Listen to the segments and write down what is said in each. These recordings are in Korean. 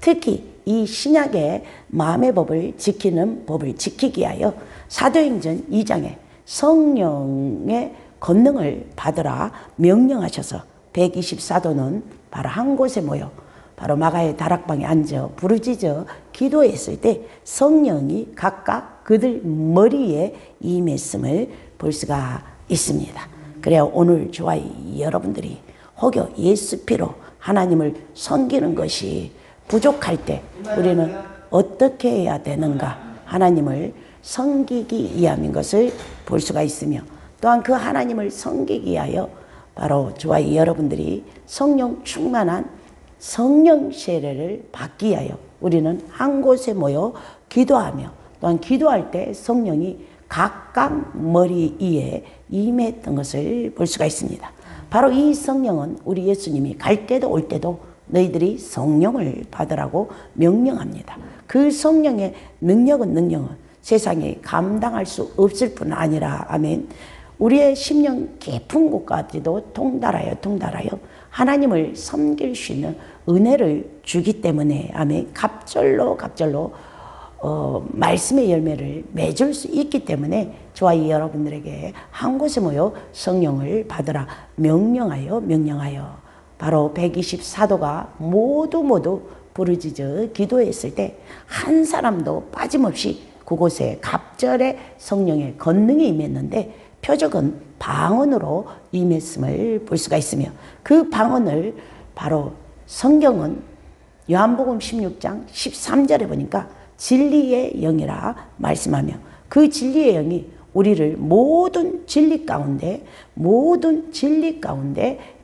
특히 이 신약의 마음의 법을 지키는 법을 지키기 위하여 사도행전 2장에 성령의 권능을 받으라 명령하셔서 124도는 바로 한 곳에 모여 바로 마가의 다락방에 앉아 부르짖어 기도했을 때 성령이 각각 그들 머리에 임했음을 볼 수가 있습니다. 그래야 오늘 저와 여러분들이 혹여 예수 피로 하나님을 섬기는 것이 부족할 때 우리는 어떻게 해야 되는가, 하나님을 섬기기 위함인 것을 볼 수가 있으며, 또한 그 하나님을 섬기기 위하여 바로 저와 여러분들이 성령 충만한 성령 세례를 받기 위하여 우리는 한 곳에 모여 기도하며, 또한 기도할 때 성령이 각각 머리 위에 임했던 것을 볼 수가 있습니다. 바로 이 성령은 우리 예수님이 갈 때도 올 때도 너희들이 성령을 받으라고 명령합니다. 그 성령의 능력은 세상에 감당할 수 없을 뿐 아니라, 아멘, 우리의 심령 깊은 곳까지도 통달하여 하나님을 섬길 수 있는 은혜를 주기 때문에, 아멘, 갑절로 말씀의 열매를 맺을 수 있기 때문에 저와 여러분들에게 한 곳에 모여 성령을 받으라 명령하여 바로 124도가 모두 부르짖어 기도했을 때 한 사람도 빠짐없이 그곳에 갑절의 성령의 권능이 임했는데 표적은 방언으로 임했음을 볼 수가 있으며, 그 방언을 바로 성경은 요한복음 16장 13절에 보니까 진리의 영이라 말씀하며, 그 진리의 영이 우리를 모든 진리 가운데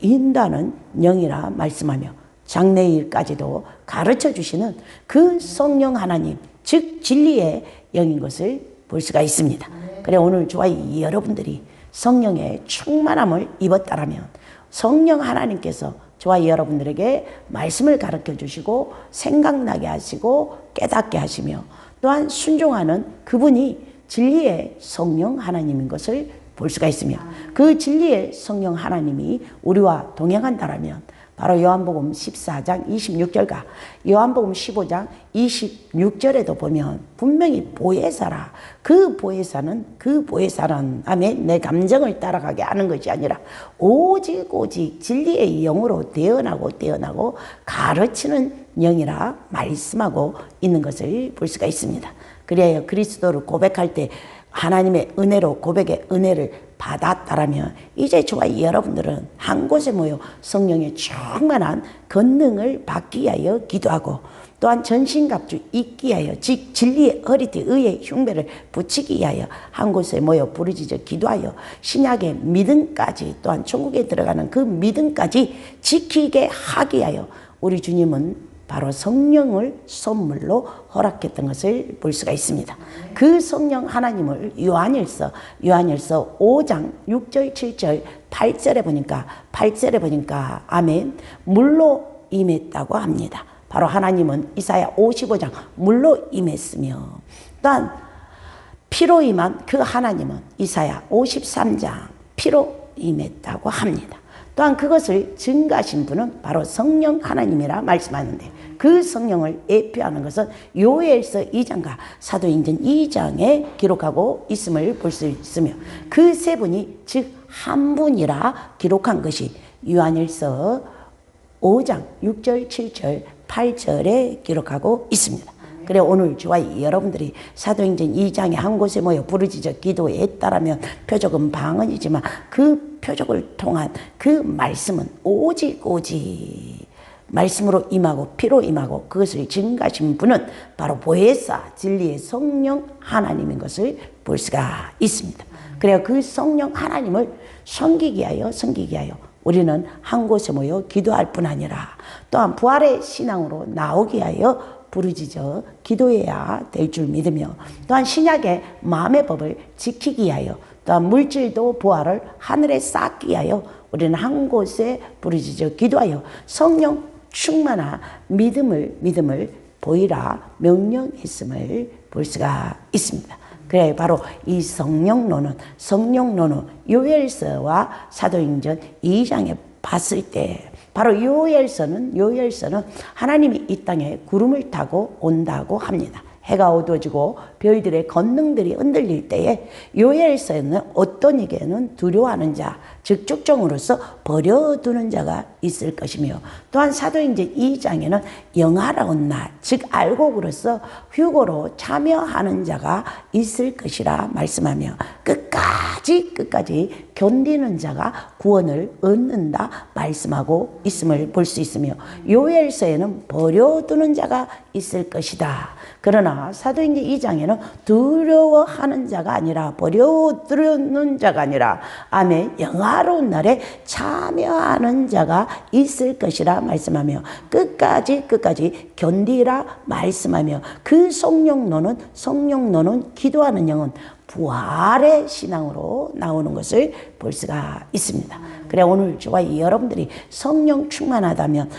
인도하는 영이라 말씀하며 장래일까지도 가르쳐 주시는 그 성령 하나님, 즉 진리의 영인 것을 볼 수가 있습니다. 그래 오늘 저와 여러분들이 성령의 충만함을 입었다라면 성령 하나님께서 저와 여러분들에게 말씀을 가르쳐 주시고 생각나게 하시고 깨닫게 하시며, 또한 순종하는 그분이 진리의 성령 하나님인 것을 볼 수가 있으며, 그 진리의 성령 하나님이 우리와 동행한다라면 바로 요한복음 14장 26절과 요한복음 15장 26절에도 보면 분명히 보혜사라, 그 보혜사는 아멘, 내 감정을 따라가게 하는 것이 아니라 오직 진리의 영으로 태어나고 가르치는 영이라 말씀하고 있는 것을 볼 수가 있습니다. 그래야 그리스도를 고백할 때 하나님의 은혜로 고백의 은혜를 받았다라면 이제 저와 여러분들은 한 곳에 모여 성령의 충만한 권능을 받기 위하여 기도하고, 또한 전신갑주 입기 위하여 즉 진리의 허리띠 의의 흉배를 붙이기 위하여 한 곳에 모여 부르짖어 기도하여 신약의 믿음까지, 또한 천국에 들어가는 그 믿음까지 지키게 하기 위하여 우리 주님은 바로 성령을 선물로 허락했던 것을 볼 수가 있습니다. 그 성령 하나님을 요한일서 5장 6절 7절 8절에 보니까 아멘, 물로 임했다고 합니다. 바로 하나님은 이사야 55장 물로 임했으며, 또한 피로 임한 그 하나님은 이사야 53장 피로 임했다고 합니다. 또한 그것을 증가하신 분은 바로 성령 하나님이라 말씀하는데, 그 성령을 예표하는 것은 요엘서 2장과 사도행전 2장에 기록하고 있음을 볼 수 있으며, 그 세 분이 즉 한 분이라 기록한 것이 요한일서 5장 6절 7절 8절에 기록하고 있습니다. 그래 오늘 저와 여러분들이 사도행전 2장에 한 곳에 모여 부르짖어 기도했다라면 표적은 방언이지만 그 표적을 통한 그 말씀은 오직 말씀으로 임하고 피로 임하고 그것을 증가하신 분은 바로 보혜사 진리의 성령 하나님인 것을 볼 수가 있습니다. 그래야 그 성령 하나님을 섬기기 위하여 우리는 한 곳에 모여 기도할 뿐 아니라 또한 부활의 신앙으로 나오기 위하여 부르짖어 기도해야 될 줄 믿으며, 또한 신약의 마음의 법을 지키기 위하여, 또한 물질도 부활을 하늘에 쌓기 위하여 우리는 한 곳에 부르짖어 기도하여 성령 충만한 믿음을 보이라 명령했음을 볼 수가 있습니다. 그래 바로 이 성령론은 요엘서와 사도행전 2장에 봤을 때 바로 요엘서는 하나님이 이 땅에 구름을 타고 온다고 합니다. 해가 어두워지고 별들의 권능들이 흔들릴 때에 요엘서에는 어떤 이에게는 두려워하는 자, 즉 죽종으로서 버려두는 자가 있을 것이며, 또한 사도행전 2장에는 영화로운 날, 즉 알곡으로서 휴거로 참여하는 자가 있을 것이라 말씀하며 끝까지 견디는 자가 구원을 얻는다 말씀하고 있음을 볼 수 있으며, 요엘서에는 버려두는 자가 있을 것이다. 그러나 사도행전 2장에는 두려워하는 자가 아니라 버려두는 자가 아니라 아멘 영화로운 날에 참여하는 자가 있을 것이라 말씀하며 끝까지 견디라 말씀하며, 그 성령론은 기도하는 영은 부활의 신앙으로 나오는 것을 볼 수가 있습니다. 그래 오늘 저와 여러분들이 성령 충만하다면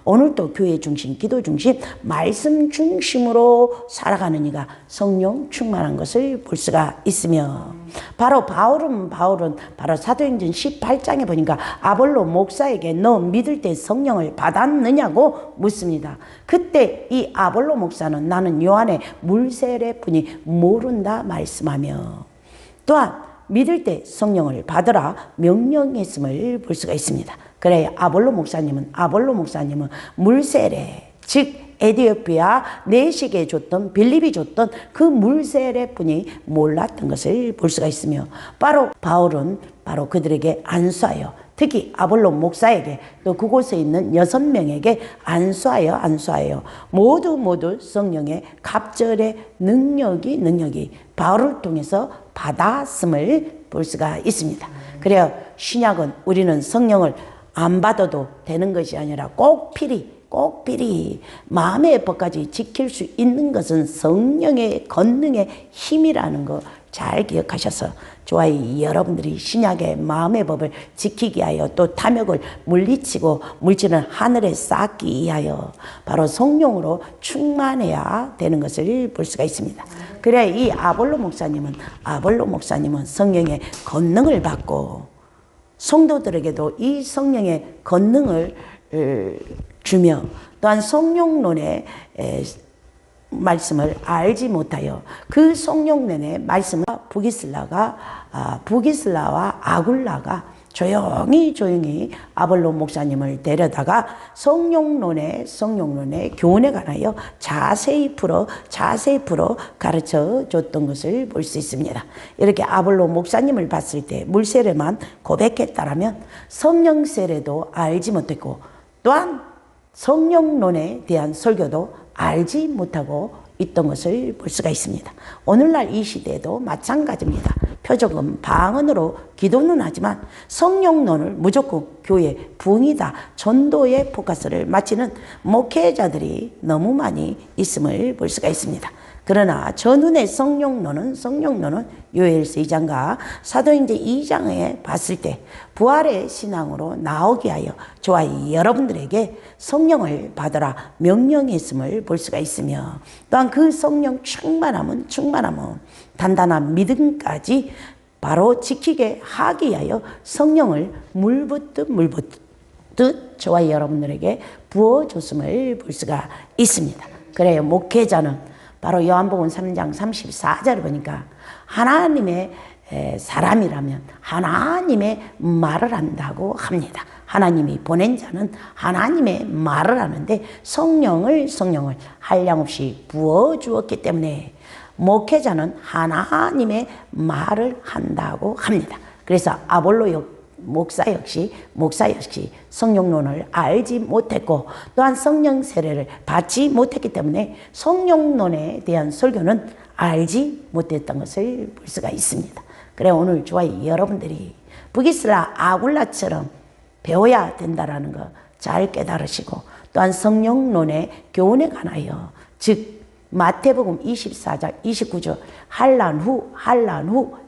오늘도 교회 중심, 기도 중심, 말씀 중심으로 살아가는 이가 성령 충만한 것을 볼 수가 있으며, 바로 바울은 바로 사도행전 18장에 보니까 아볼로 목사에게 너 믿을 때 성령을 받았느냐고 묻습니다. 그때 이 아볼로 목사는 나는 요한의 물세례뿐이 모른다 말씀하며, 또한 믿을 때 성령을 받으라 명령했음을 볼 수가 있습니다. 그래 아볼로 목사님은 물세례, 즉 에디오피아 내시게 줬던 빌립이 줬던 그 물세례뿐이 몰랐던 것을 볼 수가 있으며, 바로 바울은 그들에게 안수하여, 특히 아볼로 목사에게 또 그곳에 있는 6명에게 안수하여 모두 성령의 갑절의 능력이 바울을 통해서 받았음을 볼 수가 있습니다. 그래요 신약은 우리는 성령을 안 받아도 되는 것이 아니라 꼭 필히 마음의 법까지 지킬 수 있는 것은 성령의 권능의 힘이라는 거 잘 기억하셔서 저와 여러분들이 신약의 마음의 법을 지키기 위하여 또 탐욕을 물리치고 물질은 하늘에 쌓기 위하여 바로 성령으로 충만해야 되는 것을 볼 수가 있습니다. 그래야 이 아볼로 목사님은 성령의 권능을 받고 성도들에게도 이 성령의 권능을 주며, 또한 성령론의 말씀을 알지 못하여 그 성령론의 말씀을 부기슬라와 아굴라가 조용히 아볼로 목사님을 데려다가 성령론의 교훈에 관하여 자세히 풀어 가르쳐 줬던 것을 볼 수 있습니다. 이렇게 아볼로 목사님을 봤을 때 물세례만 고백했다라면 성령 세례도 알지 못했고, 또한 성령론에 대한 설교도 알지 못하고 있던 것을 볼 수가 있습니다. 오늘날 이 시대에도 마찬가지입니다. 표적은 방언으로 기도는 하지만 성령론을 무조건 교회 부흥이다, 전도의 포커스를 맞추는 목회자들이 너무 많이 있음을 볼 수가 있습니다. 그러나 전운의 성령론은 요엘서 2장과 사도행전 2장에 봤을 때 부활의 신앙으로 나오게 하여 저와 여러분들에게 성령을 받으라 명령했음을 볼 수가 있으며, 또한 그 성령 충만함은 단단한 믿음까지 바로 지키게 하기 위하여 성령을 물붓듯 저와 여러분들에게 부어줬음을 볼 수가 있습니다. 그래요 목회자는 바로 요한복음 3장 34절을 보니까 하나님의 사람이라면 하나님의 말을 한다고 합니다. 하나님이 보낸 자는 하나님의 말을 하는데 성령을 한량없이 부어주었기 때문에 목회자는 하나님의 말을 한다고 합니다. 그래서 아볼로 목사 역시 성령론을 알지 못했고, 또한 성령 세례를 받지 못했기 때문에 성령론에 대한 설교는 알지 못했던 것을 볼 수가 있습니다. 그래 오늘 저와 여러분들이 부기슬라 아굴라처럼 배워야 된다라는 거 잘 깨달으시고, 또한 성령론의 교훈에 관하여, 즉 마태복음 24장 29절 한란 후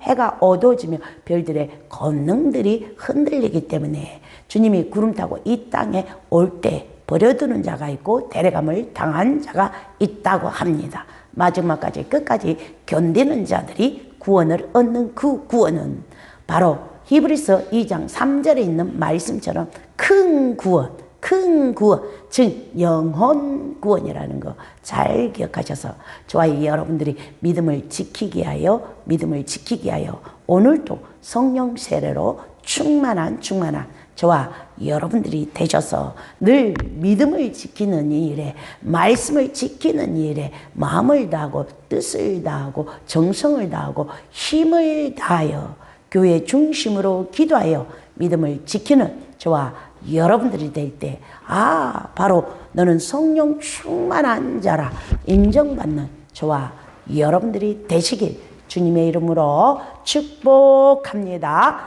해가 어두워지며 별들의 권능들이 흔들리기 때문에 주님이 구름 타고 이 땅에 올 때 버려두는 자가 있고 데려감을 당한 자가 있다고 합니다. 마지막까지 끝까지 견디는 자들이 구원을 얻는 그 구원은 바로 히브리서 2장 3절에 있는 말씀처럼 큰 구원, 즉 영혼 구원이라는 거 잘 기억하셔서 저와 여러분들이 믿음을 지키게 하여 오늘도 성령 세례로 충만한 저와 여러분들이 되셔서 늘 믿음을 지키는 이 일에, 말씀을 지키는 이 일에 마음을 다하고 뜻을 다하고 정성을 다하고 힘을 다하여 교회 중심으로 기도하여 믿음을 지키는 저와 여러분들이 될 때, 바로 너는 성령 충만한 자라 인정받는 저와 여러분들이 되시길 주님의 이름으로 축복합니다.